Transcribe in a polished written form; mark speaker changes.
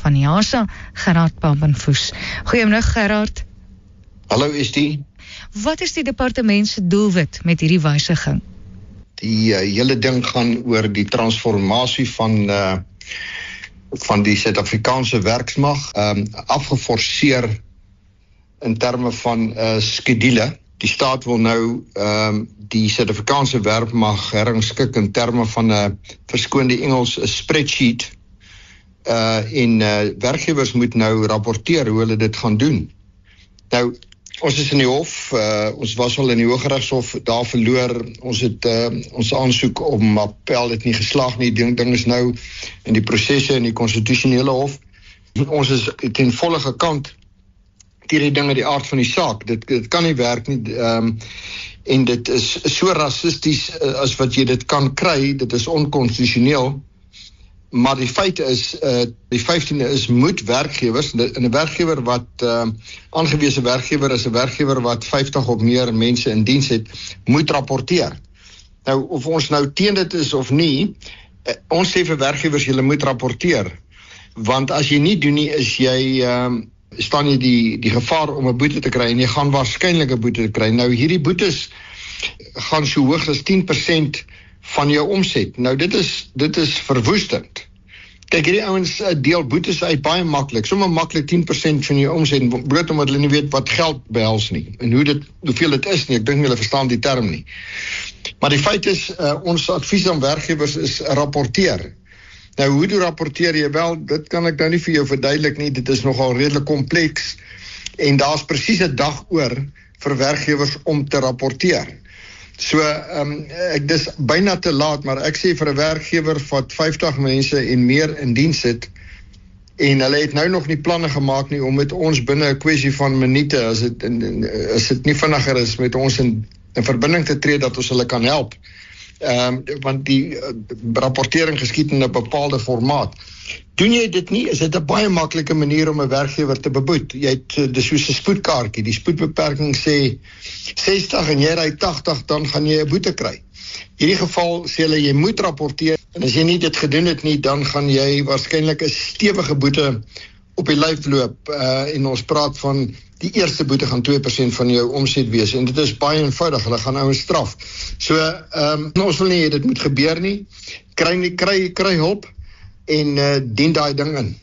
Speaker 1: van IASA, Gerard Papenfoes. Goeiemôre Gerard.
Speaker 2: Hallo Estie.
Speaker 1: Wat is die departement se doelwit met hierdie wysiging?
Speaker 2: Die hele ding gaan oor die transformasie van die Suid-Afrikaanse werksmag, afgeforceer in terme van skedule. Die staat wil nou die Suid-Afrikaanse werkmag herrangskik in terme van 'n verskoonde Engels spreadsheet, en werkgewers moet nou rapporteer hoe hulle dit gaan doen. Nou, ons is in die hof, ons was al in die Hooggeregshof daar verloor, ons het ons aansoek om appel het nie geslaag nie, die ding is nou in die prosesse in die konstitusionele hof. Ons is ten volle gekant teen die dinge, die aard van die saak. Dit kan nie werk nie, en dit is so rassisties as wat jy dit kan kry, dit is onkonstitusioneel. Maar die feit is, die 15de is moet werkgewers, en 'n werkgewer wat, aangewese werkgewer is 'n werkgewer wat 50 of meer mense in diens het, moet rapporteer. Nou, of ons nou teen dit is of nie, ons sê vir werkgewers, julle moet rapporteer. Want as jy nie doen nie, is jy, staan jy die gevaar om 'n boete te kry, en jy gaan waarskynlik 'n boete te kry. Nou, hierdie boetes gaan so hoog as 10% van jou omset. Nou, dit is verwoestend. Kyk, hierdie ouens deel boetes uit baie maklik, sommer maklik 10% van jou omset, bloot omdat hulle nie weet wat geld behels nie, en hoeveel dit is nie, ek dink hulle verstaan die term nie. Maar die feit is, ons advies aan werkgewers is rapporteer. Nou, hoe rapporteer jy wel? Dit kan ek nou nie vir jou verduidelik nie, dit is nogal redelik kompleks, en daar's presies 'n dag oor vir werkgewers om te rapporteer. So, ek dis byna te laat, maar ek sê vir 'n werkgewer wat 50 mense en meer in diens het, en hulle het nou nog nie planne gemaak nie om met ons binne 'n kwessie van minute, as dit nie vinniger is, met ons in verbinding te tree dat ons hulle kan help. Want die rapportering geskied in 'n bepaalde formaat. Doen jy dit nie, is dit 'n baie maklike manier om 'n werkgewer te beboet. Jy het dis soos 'n spoedkaartjie, die spoedbeperking sê 60 en jy ry 80, dan gaan jy 'n boete kry. In hierdie geval sê hulle jy moet rapporteer, en as jy nie dit gedoen het nie, dan gaan jy waarskynlik 'n stewige boete op die lyf loop, en ons praat van die eerste boete gaan 2% van jou omset wees, en dit is baie eenvoudig, hulle gaan ouens straf. So, ons wil nie dit moet gebeur nie, kry hulp, en dien daai ding in.